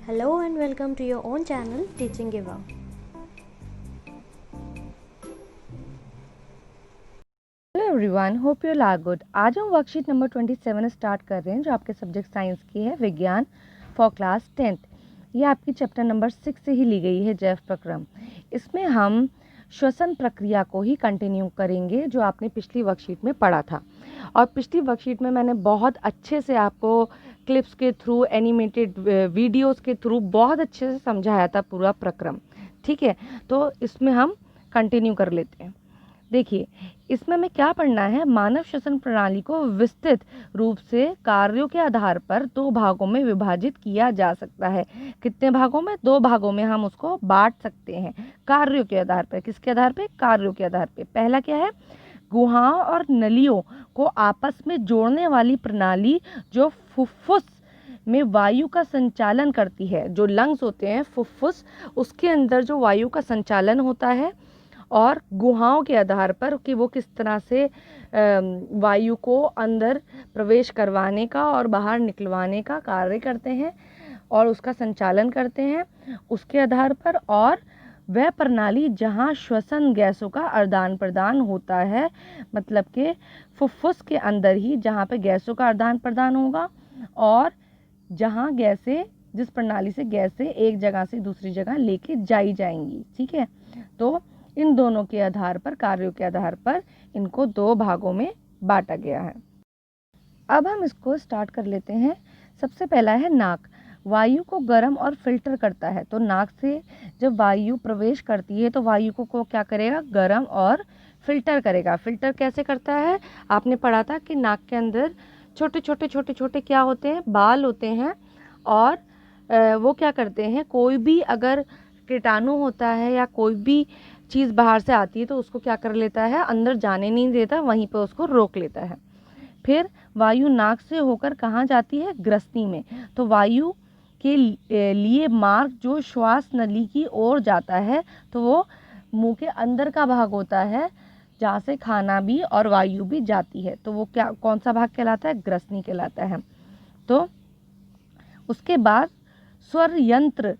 Hello and welcome to your own channel Teaching Eva. Hello everyone, hope you are good. आज हम worksheet number 27 start कर रहे हैं, जो आपके सब्जेक्ट साइंस की है, विज्ञान फॉर क्लास 10th। ये आपकी चैप्टर नंबर 6 से ही ली गई है, जैव प्रक्रम। इसमें हम श्वसन प्रक्रिया को ही कंटिन्यू करेंगे, जो आपने पिछली वर्कशीट में पढ़ा था। और पिछली वर्कशीट में मैंने बहुत अच्छे से आपको क्लिप्स के थ्रू, एनिमेटेड वीडियोस के थ्रू बहुत अच्छे से समझाया था पूरा प्रक्रम। ठीक है, तो इसमें हम कंटिन्यू कर लेते हैं। देखिए, इसमें हमें क्या पढ़ना है। मानव श्वसन प्रणाली को विस्तृत रूप से कार्यों के आधार पर 2 भागों में विभाजित किया जा सकता है। कितने भागों में? 2 भागों में हम उसको बांट सकते हैं, कार्यों के आधार पर। किसके आधार पे? कार्यों के आधार पे। पहला क्या है? गुहाओं और नलियों को आपस में जोड़ने वाली प्रणाली, जो फुफ्फुस में वायु का संचालन करती है। जो लंग्स होते हैं, फुफ्फुस, उसके अंदर जो वायु का संचालन होता है, और गुहाओं के आधार पर कि वो किस तरह से वायु को अंदर प्रवेश करवाने का और बाहर निकलवाने का कार्य करते हैं और उसका संचालन करते हैं, उसके आधार पर। और वह प्रणाली जहाँ श्वसन गैसों का आदान प्रदान होता है, मतलब कि फुफ्फुस के अंदर ही जहाँ पे गैसों का आदान प्रदान होगा, और जहाँ गैसें, जिस प्रणाली से गैसें एक जगह से दूसरी जगह लेके जाई जाएंगी। ठीक है, तो इन दोनों के आधार पर, कार्यों के आधार पर, इनको 2 भागों में बांटा गया है। अब हम इसको स्टार्ट कर लेते हैं। सबसे पहला है नाक। वायु को गर्म और फिल्टर करता है। तो नाक से जब वायु प्रवेश करती है तो वायु को क्या करेगा? गर्म और फिल्टर करेगा। फिल्टर कैसे करता है? आपने पढ़ा था कि नाक के अंदर छोटे छोटे क्या होते हैं? बाल होते हैं। और वो क्या करते हैं? कोई भी अगर कीटाणु होता है या कोई भी चीज़ बाहर से आती है तो उसको क्या कर लेता है? अंदर जाने नहीं देता, वहीं पर उसको रोक लेता है। फिर वायु नाक से होकर कहाँ जाती है? ग्रसनी में। तो वायु के लिए मार्ग जो श्वास नली की ओर जाता है, तो वो मुंह के अंदर का भाग होता है, जहाँ से खाना भी और वायु भी जाती है। तो वो क्या, कौन सा भाग कहलाता है? ग्रसनी कहलाता है। तो उसके बाद स्वर यंत्र,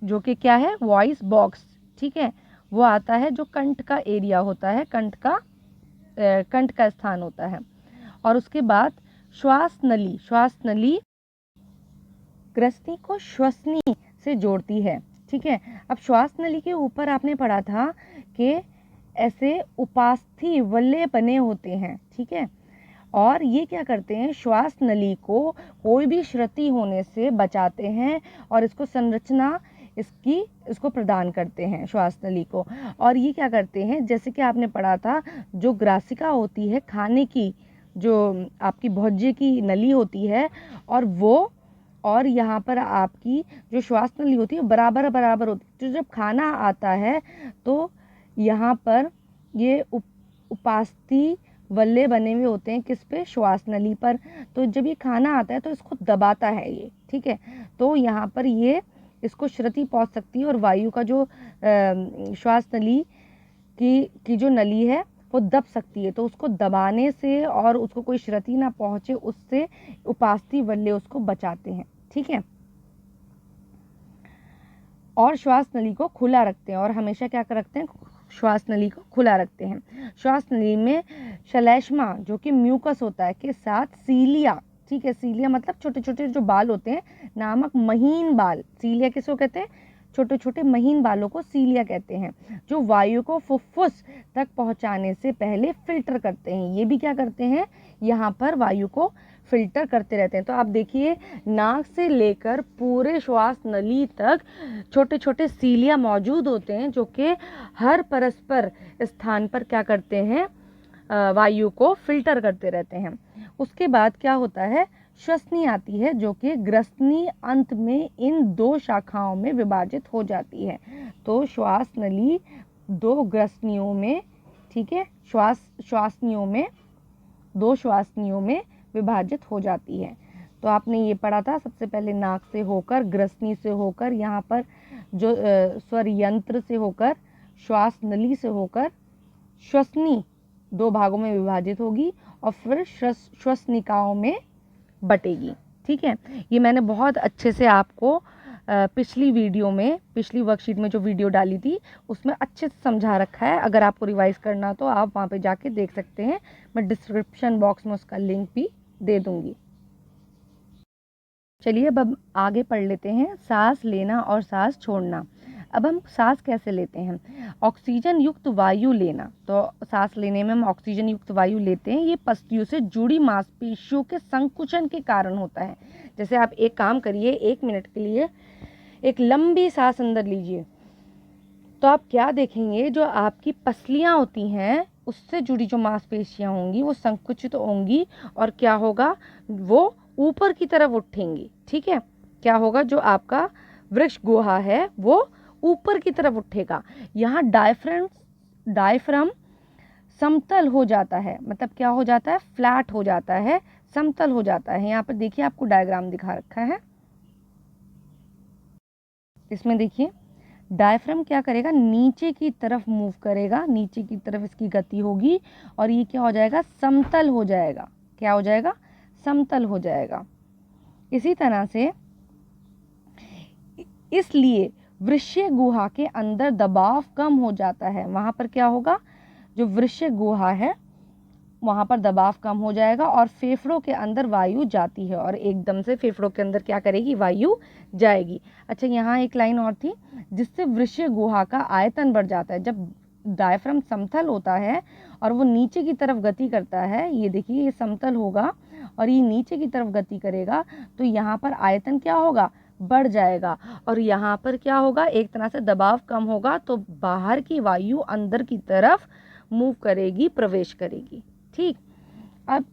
जो कि क्या है? Voice box. ठीक है, वो आता है, जो कंठ का एरिया होता है, कंठ का स्थान होता है। और उसके बाद श्वास नली। श्वास नली ग्रसनी को श्वसनी से जोड़ती है। ठीक है, अब श्वास नली के ऊपर आपने पढ़ा था कि ऐसे उपास्थि वलय बने होते हैं। ठीक है, और ये क्या करते हैं? श्वास नली को कोई भी क्षति होने से बचाते हैं और इसको संरचना इसको प्रदान करते हैं, श्वास नली को। और ये क्या करते हैं? जैसे कि आपने पढ़ा था, जो ग्रासिका होती है, खाने की, जो आपकी भोज्य की नली होती है, और वो, और यहाँ पर आपकी जो श्वास नली होती है बराबर बराबर होती है। तो जब खाना आता है तो यहाँ पर ये उपास्थि वल्ले बने हुए होते हैं, किस पे? श्वास नली पर। तो जब ये खाना आता है तो इसको दबाता है ये। ठीक है, तो यहाँ पर ये इसको क्षति पहुंच सकती है और वायु का जो श्वास नली की जो नली है वो दब सकती है। तो उसको दबाने से और उसको कोई क्षति ना पहुंचे, उससे उपास्थि वल्ले उसको बचाते हैं। ठीक है, और श्वास नली को खुला रखते हैं। और हमेशा क्या कर रखते हैं? श्वास नली को खुला रखते हैं। श्वास नली में श्लेष्मा, जो कि म्यूकस होता है, के साथ सीलिया। ठीक है, सीलिया मतलब छोटे छोटे जो बाल होते हैं, नामक महीन बाल। सीलिया किसको कहते हैं? छोटे छोटे महीन बालों को सीलिया कहते हैं, जो वायु को फुफ्फुस तक पहुंचाने से पहले फिल्टर करते हैं। ये भी क्या करते हैं? यहाँ पर वायु को फिल्टर करते रहते हैं। तो आप देखिए, नाक से लेकर पूरे श्वास नली तक छोटे छोटे सीलिया मौजूद होते हैं, जो कि हर परस्पर स्थान पर क्या करते हैं? वायु को फिल्टर करते रहते हैं। उसके बाद क्या होता है? श्वसनी आती है, जो कि ग्रसनी अंत में इन 2 शाखाओं में विभाजित हो जाती है। तो श्वास नली 2 ग्रसनियों में, ठीक है, श्वासनियों में, 2 श्वासनियों में विभाजित हो जाती है। तो आपने ये पढ़ा था, सबसे पहले नाक से होकर, ग्रसनी से होकर, यहाँ पर जो स्वर यंत्र से होकर, श्वास नली से होकर श्वसनी 2 भागों में विभाजित होगी और फिर श्वसनिकाओं में बटेगी। ठीक है, ये मैंने बहुत अच्छे से आपको पिछली वीडियो में, पिछली वर्कशीट में जो वीडियो डाली थी उसमें अच्छे से समझा रखा है। अगर आपको रिवाइज करना तो आप वहाँ पे जाके देख सकते हैं। मैं डिस्क्रिप्शन बॉक्स में उसका लिंक भी दे दूँगी। चलिए अब हम आगे पढ़ लेते हैं सांस लेना और सांस छोड़ना। अब हम सांस कैसे लेते हैं? ऑक्सीजन युक्त वायु लेना। तो सांस लेने में हम ऑक्सीजन युक्त वायु लेते हैं। ये पसलियों से जुड़ी मांसपेशियों के संकुचन के कारण होता है। जैसे आप एक काम करिए, 1 मिनट के लिए एक लंबी सांस अंदर लीजिए, तो आप क्या देखेंगे, जो आपकी पसलियां होती हैं उससे जुड़ी जो मांसपेशियां होंगी वो संकुचित होंगी और क्या होगा, वो ऊपर की तरफ उठेंगी। ठीक है, क्या होगा, जो आपका वृक्ष गुहा है वो ऊपर की तरफ उठेगा। यहाँ डायफ्राम समतल हो जाता है। मतलब क्या हो जाता है? फ्लैट हो जाता है, समतल हो जाता है। यहाँ पर देखिए आपको डायग्राम दिखा रखा है, इसमें देखिए डायफ्राम क्या करेगा, नीचे की तरफ मूव करेगा, नीचे की तरफ इसकी गति होगी और ये क्या हो जाएगा, समतल हो जाएगा। क्या हो जाएगा? समतल हो जाएगा। इसी तरह से इसलिए वृषीय गुहा के अंदर दबाव कम हो जाता है। वहां पर क्या होगा, जो वृषीय गुहा है वहां पर दबाव कम हो जाएगा और फेफड़ों के अंदर वायु जाती है और एकदम से फेफड़ों के अंदर क्या करेगी, वायु जाएगी। अच्छा, यहाँ एक लाइन और थी, जिससे वृषीय गुहा का आयतन बढ़ जाता है। जब डायफ्राम समतल होता है और वो नीचे की तरफ गति करता है, ये देखिए ये समतल होगा और ये नीचे की तरफ गति करेगा, तो यहाँ पर आयतन क्या होगा, बढ़ जाएगा और यहाँ पर क्या होगा, एक तरह से दबाव कम होगा, तो बाहर की वायु अंदर की तरफ मूव करेगी, प्रवेश करेगी। ठीक, अब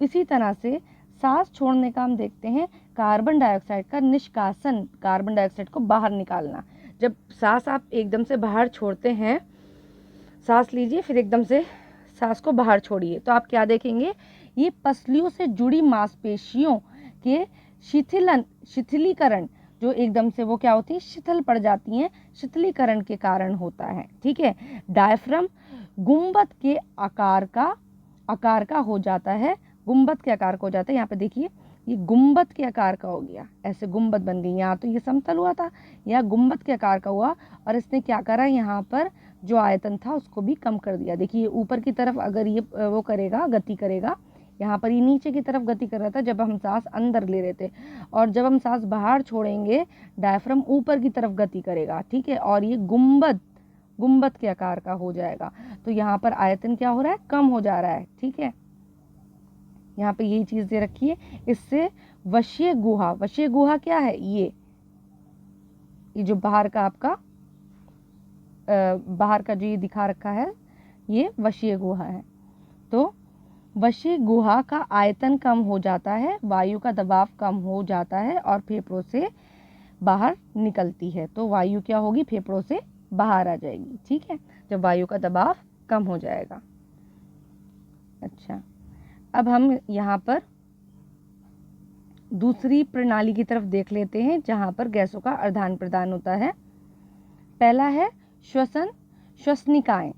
इसी तरह से सांस छोड़ने का हम देखते हैं, कार्बन डाइऑक्साइड का निष्कासन, कार्बन डाइऑक्साइड को बाहर निकालना। जब सांस आप एकदम से बाहर छोड़ते हैं, सांस लीजिए फिर एकदम से सांस को बाहर छोड़िए, तो आप क्या देखेंगे, ये पसलियों से जुड़ी मांसपेशियों के शिथिलीकरण, जो एकदम से वो क्या होती है, शिथिल पड़ जाती हैं, शिथिलीकरण के कारण होता है। ठीक है, डायफ्राम गुंबद के आकार का हो जाता है, गुंबद के आकार का हो जाता है। यहाँ पे देखिए ये गुंबद के आकार का हो गया, ऐसे गुंबद बन गई। यहाँ तो ये समतल हुआ था, यहाँ गुंबद के आकार का हुआ और इसने क्या करा, यहाँ पर जो आयतन था उसको भी कम कर दिया। देखिए ऊपर की तरफ अगर ये वो करेगा, गति करेगा, यहाँ पर ये नीचे की तरफ गति कर रहा था जब हम सांस अंदर ले रहे थे, और जब हम सांस बाहर छोड़ेंगे डायफ्राम ऊपर की तरफ गति करेगा। ठीक है, और ये गुंबद के आकार का हो जाएगा, तो यहाँ पर आयतन क्या हो रहा है, कम हो जा रहा है। ठीक है, यहाँ पे यही चीज दे रखी है। इससे वशीय गुहा क्या है, ये जो बाहर का आपका बाहर का जो ये दिखा रखा है, ये वशीय गुहा है। तो वशीय गुहा का आयतन कम हो जाता है, वायु का दबाव कम हो जाता है और फेफड़ों से बाहर निकलती है, तो वायु क्या होगी, फेफड़ों से बाहर आ जाएगी। ठीक है, जब वायु का दबाव कम हो जाएगा। अच्छा, अब हम यहाँ पर दूसरी प्रणाली की तरफ देख लेते हैं जहाँ पर गैसों का आदान प्रदान होता है। पहला है श्वसनिकाएं।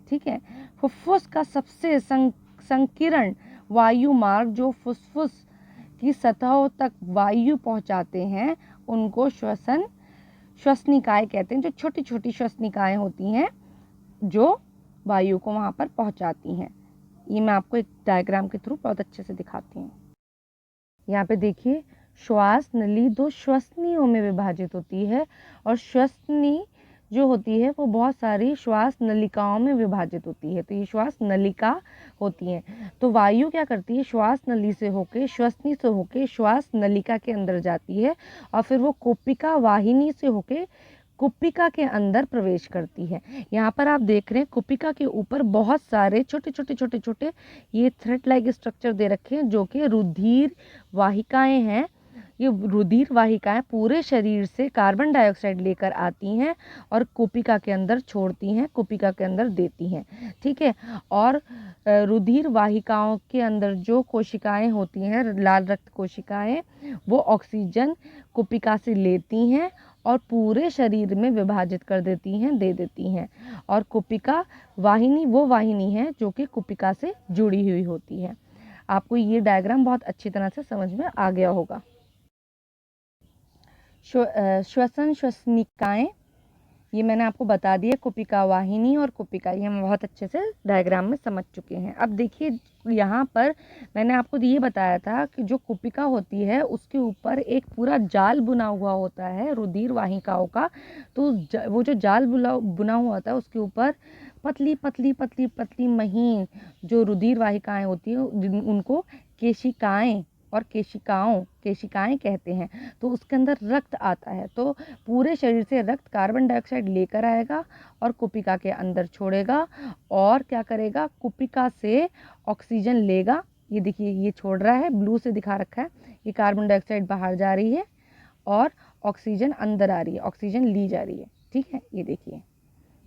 ठीक है, फुफ्फुस का सबसे संकीर्ण वायु मार्ग जो फुफ्फुस की सतहों तक वायु पहुंचाते हैं उनको श्वसनिकाएं कहते हैं। जो छोटी छोटी श्वसनिकाएं होती हैं जो वायु को वहां पर पहुंचाती हैं। ये मैं आपको एक डायग्राम के थ्रू बहुत अच्छे से दिखाती हूँ। यहाँ पे देखिए, श्वास नली 2 श्वसनियों में विभाजित होती है और श्वसनी जो होती है वो बहुत सारी श्वास नलिकाओं में विभाजित होती है, तो ये श्वास नलिका होती हैं। तो वायु क्या करती है, श्वास नली से होके, श्वसनी से होके श्वास नलिका के अंदर जाती है और फिर वो कोपिका वाहिनी से होके कुपिका के अंदर प्रवेश करती है। यहाँ पर आप देख रहे हैं कुपिका के ऊपर बहुत सारे छोटे छोटे ये थ्रेड लाइक स्ट्रक्चर दे रखे हैं जो कि रुधिर वाहिकाएं हैं। ये रुधिर वाहिकाएं पूरे शरीर से कार्बन डाइऑक्साइड लेकर आती हैं और कुपिका के अंदर छोड़ती हैं, कुपिका के अंदर देती हैं। ठीक है, और रुधिर वाहिकाओं के अंदर जो कोशिकाएं होती हैं, लाल रक्त कोशिकाएं, वो ऑक्सीजन कुपिका से लेती हैं और पूरे शरीर में विभाजित कर देती हैं, दे देती हैं। और कुपिका वाहिनी वो वाहिनी है जो कि कुपिका से जुड़ी हुई होती है। आपको ये डायग्राम बहुत अच्छी तरह से समझ में आ गया होगा। श्वसन श्वसनिकाएं, ये मैंने आपको बता दिया, कुपिका वाहिनी और कुपिका, ये हम बहुत अच्छे से डायग्राम में समझ चुके हैं। अब देखिए यहाँ पर मैंने आपको ये बताया था कि जो कुपिका होती है उसके ऊपर एक पूरा जाल बुना हुआ होता है रुधिर वाहिकाओं का। तो वो जो जाल बुना हुआ होता है उसके ऊपर पतली पतली पतली पतली महीन जो रुधिर वाहिकाएं होती हैं उनको केशिकाएं और केशिकाएं कहते हैं। तो उसके अंदर रक्त आता है, तो पूरे शरीर से रक्त कार्बन डाइऑक्साइड लेकर आएगा और कुपिका के अंदर छोड़ेगा, और क्या करेगा, कुपिका से ऑक्सीजन लेगा। ये देखिए ये छोड़ रहा है, ब्लू से दिखा रखा है, ये कार्बन डाइऑक्साइड बाहर जा रही है और ऑक्सीजन अंदर आ रही है, ऑक्सीजन ली जा रही है। ठीक है, ये देखिए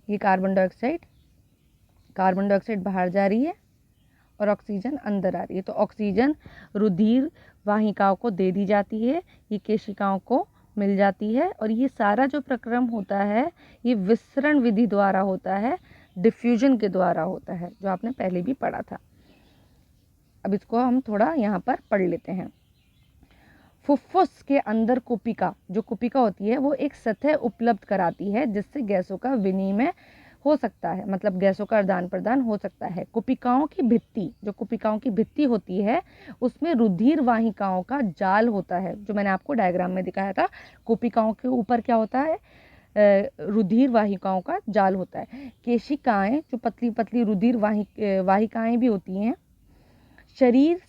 ये कार्बन डाइऑक्साइड बाहर जा रही है और ऑक्सीजन अंदर आ रही है। तो ऑक्सीजन रुधिर वाहिकाओं को दे दी जाती है, ये केशिकाओं को मिल जाती है, और ये सारा जो प्रक्रम होता है ये विसरण विधि द्वारा होता है, डिफ्यूजन के द्वारा होता है, जो आपने पहले भी पढ़ा था। अब इसको हम थोड़ा यहाँ पर पढ़ लेते हैं। फुफ्फुस के अंदर कुपिका, जो कुपिका होती है वो एक सतह उपलब्ध कराती है जिससे गैसों का विनिमय हो सकता है, मतलब गैसों का आदान प्रदान हो सकता है। कुपिकाओं की भित्ति, जो कुपिकाओं की भित्ति होती है उसमें रुधिर वाहिकाओं का जाल होता है, जो मैंने आपको डायग्राम में दिखाया था। कुपिकाओं के ऊपर क्या होता है, रुधिर वाहिकाओं का जाल होता है। केशिकाएं, जो पतली पतली रुधिर वाहिकाएं भी होती हैं। शरीर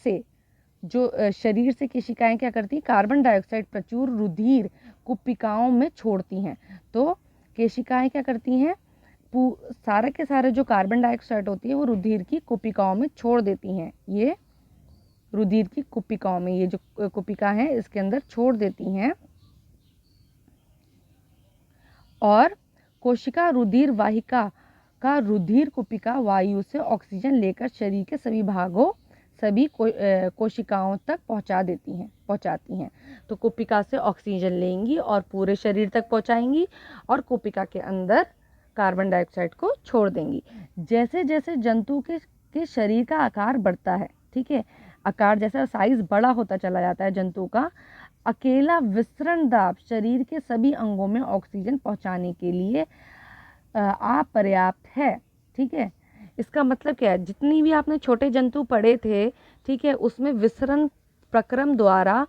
से केशिकाएं क्या करती हैं, कार्बन डाइऑक्साइड प्रचुर रुधिर कुपिकाओं में छोड़ती हैं। तो केशिकाएं क्या करती हैं, सारे के सारे जो कार्बन डाइऑक्साइड होती है वो रुधिर की कुपिकाओं में छोड़ देती हैं। ये रुधिर की कुपिकाओं में, ये जो कुपिका है इसके अंदर छोड़ देती हैं, और कोशिका रुधिर वाहिका का रुधिर कुपिका वायु से ऑक्सीजन लेकर शरीर के सभी कोशिकाओं तक पहुंचाती हैं। तो कुपिका से ऑक्सीजन लेंगी और पूरे शरीर तक पहुंचाएंगी, और कुपिका के अंदर कार्बन डाइऑक्साइड को छोड़ देंगी। जैसे जैसे जंतु के शरीर का आकार बढ़ता है, ठीक है, आकार जैसा साइज बड़ा होता चला जाता है जंतु का, अकेला विसरण दाब शरीर के सभी अंगों में ऑक्सीजन पहुंचाने के लिए अपर्याप्त है। ठीक है, इसका मतलब क्या है, जितनी भी आपने छोटे जंतु पढ़े थे, ठीक है, उसमें विसरण प्रक्रम द्वारा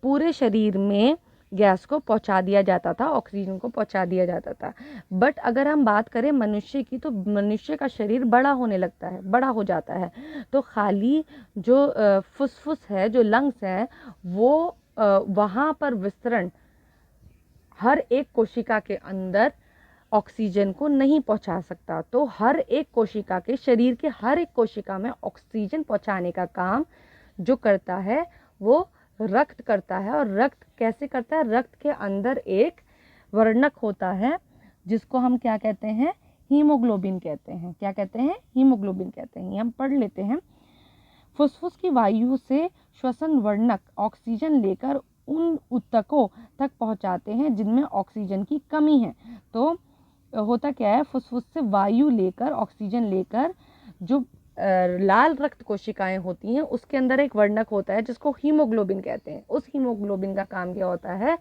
पूरे शरीर में गैस को पहुंचा दिया जाता था, ऑक्सीजन को पहुंचा दिया जाता था। बट अगर हम बात करें मनुष्य की, तो मनुष्य का शरीर बड़ा होने लगता है, बड़ा हो जाता है, तो खाली जो फुसफुस है, जो लंग्स है, वो वहाँ पर विसरण हर एक कोशिका के अंदर ऑक्सीजन को नहीं पहुंचा सकता। तो हर एक कोशिका के, शरीर के हर एक कोशिका में ऑक्सीजन पहुंचाने का काम जो करता है वो रक्त करता है। और रक्त कैसे करता है, रक्त के अंदर एक वर्णक होता है जिसको हम क्या कहते हैं, हीमोग्लोबिन कहते हैं। क्या कहते हैं, हीमोग्लोबिन कहते हैं। ये हम पढ़ लेते हैं। फुसफुस की वायु से श्वसन वर्णक ऑक्सीजन लेकर उन ऊतकों तक पहुंचाते हैं जिनमें ऑक्सीजन की कमी है। तो होता क्या है, फुसफुस से वायु लेकर, ऑक्सीजन लेकर, जो लाल रक्त कोशिकाएं होती हैं उसके अंदर एक वर्णक होता है जिसको हीमोग्लोबिन कहते हैं। उस हीमोग्लोबिन का काम क्या होता है,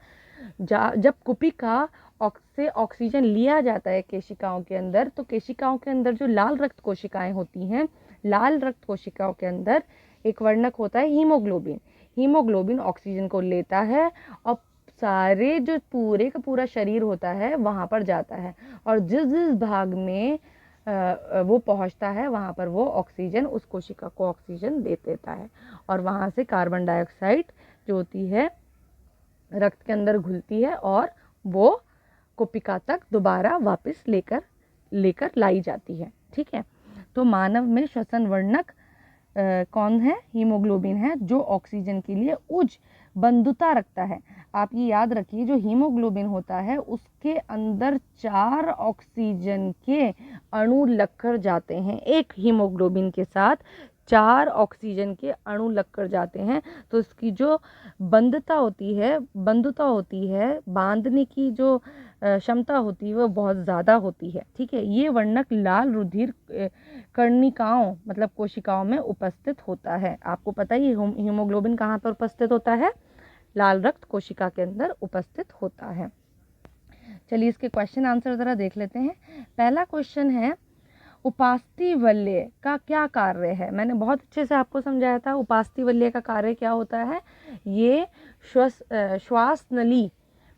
जब कुपिका से ऑक्सीजन लिया जाता है केशिकाओं के अंदर, तो केशिकाओं के अंदर जो लाल रक्त कोशिकाएं होती हैं, लाल रक्त कोशिकाओं के अंदर एक वर्णक होता है हीमोग्लोबिन। हीमोग्लोबिन ऑक्सीजन को लेता है और सारे जो पूरे का पूरा शरीर होता है वहाँ पर जाता है, और जिस जिस भाग में वो पहुँचता है वहाँ पर वो ऑक्सीजन, उस कोशिका को ऑक्सीजन दे देता है, और वहाँ से कार्बन डाइऑक्साइड जो होती है रक्त के अंदर घुलती है और वो कुपिका तक दोबारा वापस लेकर लाई जाती है। ठीक है, तो मानव में श्वसन वर्णक कौन है, हीमोग्लोबिन है, जो ऑक्सीजन के लिए उच्च बंधुता रखता है। आप ये याद रखिए, जो हीमोग्लोबिन होता है उसके अंदर 4 ऑक्सीजन के अणु लगकर जाते हैं। एक हीमोग्लोबिन के साथ 4 ऑक्सीजन के अणु लगकर जाते हैं, तो इसकी जो बंधुता होती है, बांधने की जो क्षमता होती है वो बहुत ज़्यादा होती है। ठीक है, ये वर्णक लाल रुधिर कर्णिकाओं, मतलब कोशिकाओं में उपस्थित होता है। आपको पता ही हीमोग्लोबिन कहाँ पर उपस्थित होता है, लाल रक्त कोशिका के अंदर उपस्थित होता है। चलिए इसके क्वेश्चन आंसर ज़रा देख लेते हैं। पहला क्वेश्चन है, उपास्थि वलय का क्या कार्य है। मैंने बहुत अच्छे से आपको समझाया था उपास्थि वलय का कार्य क्या होता है। ये श्वास नली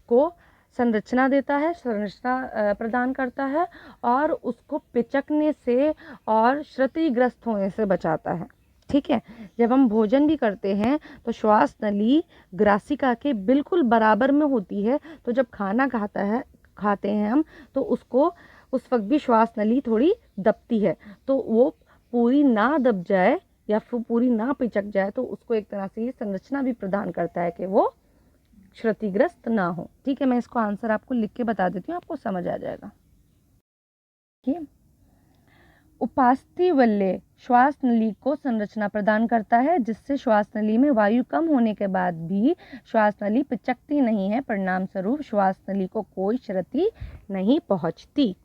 को संरचना देता है, संरचना प्रदान करता है और उसको पिचकने से और क्षतिग्रस्त होने से बचाता है। ठीक है, जब हम भोजन भी करते हैं तो श्वास नली ग्रासिका के बिल्कुल बराबर में होती है, तो जब खाना खाते हैं हम तो उसको उस वक्त भी श्वास नली थोड़ी दबती है, तो वो पूरी ना दब जाए या फिर पूरी ना पिचक जाए, तो उसको एक तरह से ये संरचना भी प्रदान करता है कि वो क्षतिग्रस्त ना हो। ठीक है, मैं इसको आंसर आपको लिख के बता देती हूँ, आपको समझ आ जाएगा। ठीक है, उपास्थि वलय श्वास नली को संरचना प्रदान करता है जिससे श्वास नली में वायु कम होने के बाद भी श्वास नली पिचकती नहीं है, परिणाम स्वरूप श्वास नली को कोई क्षति नहीं पहुंचती।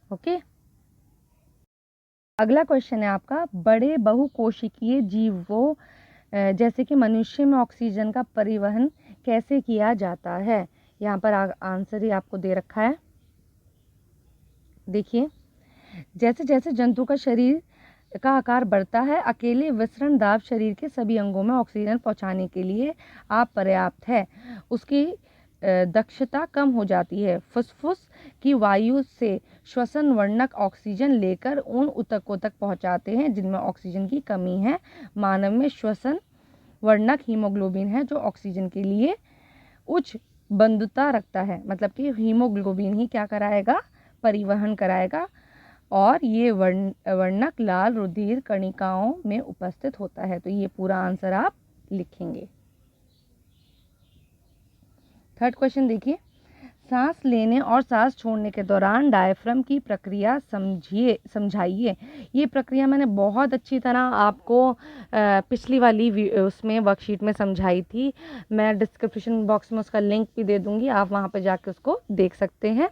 ओके, अगला क्वेश्चन है आपका, बड़े बहुकोशिकीय जीवों जैसे कि मनुष्य में ऑक्सीजन का परिवहन कैसे किया जाता है। यहाँ पर आंसर ही आपको दे रखा है। देखिए, जैसे जैसे जंतु का शरीर का आकार बढ़ता है, अकेले विसरण दाब शरीर के सभी अंगों में ऑक्सीजन पहुंचाने के लिए अपर्याप्त है, उसकी दक्षता कम हो जाती है। फुसफुस की वायु से श्वसन वर्णक ऑक्सीजन लेकर उन ऊतकों तक पहुंचाते हैं जिनमें ऑक्सीजन की कमी है। मानव में श्वसन वर्णक हीमोग्लोबिन है जो ऑक्सीजन के लिए उच्च बंधुता रखता है, मतलब कि हीमोग्लोबिन ही क्या कराएगा, परिवहन कराएगा, और ये वर्णक लाल रुधिर कणिकाओं में उपस्थित होता है। तो ये पूरा आंसर आप लिखेंगे। थर्ड क्वेश्चन देखिए, सांस लेने और सांस छोड़ने के दौरान डायफ्राम की प्रक्रिया समझाइए। ये प्रक्रिया मैंने बहुत अच्छी तरह आपको पिछली वाली उसमें वर्कशीट में समझाई थी। मैं डिस्क्रिप्शन बॉक्स में उसका लिंक भी दे दूंगी, आप वहाँ पे जाके उसको देख सकते हैं।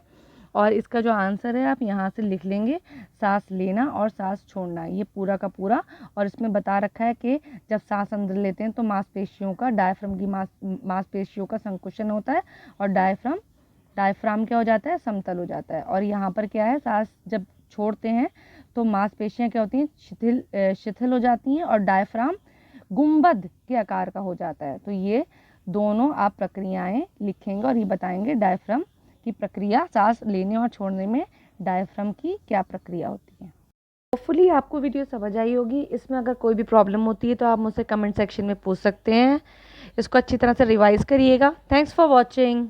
और इसका जो आंसर है आप यहाँ से लिख लेंगे, सांस लेना और सांस छोड़ना, ये पूरा का पूरा। और इसमें बता रखा है कि जब सांस अंदर लेते हैं तो मांसपेशियों का, डायफ्राम की मांसपेशियों का संकुचन होता है और डायफ्राम क्या हो जाता है, समतल हो जाता है। और यहाँ पर क्या है, सांस जब छोड़ते हैं तो मांसपेशियाँ क्या होती हैं, शिथिल हो जाती हैं और डायफ्राम गुंबद के आकार का हो जाता है। तो ये दोनों आप प्रक्रियाएं लिखेंगे और ये बताएंगे डायफ्राम की प्रक्रिया, सांस लेने और छोड़ने में डायफ्राम की क्या प्रक्रिया होती है। होपफुली आपको वीडियो समझ आई होगी। इसमें अगर कोई भी प्रॉब्लम होती है तो आप मुझसे कमेंट सेक्शन में पूछ सकते हैं। इसको अच्छी तरह से रिवाइज करिएगा। Thanks for watching.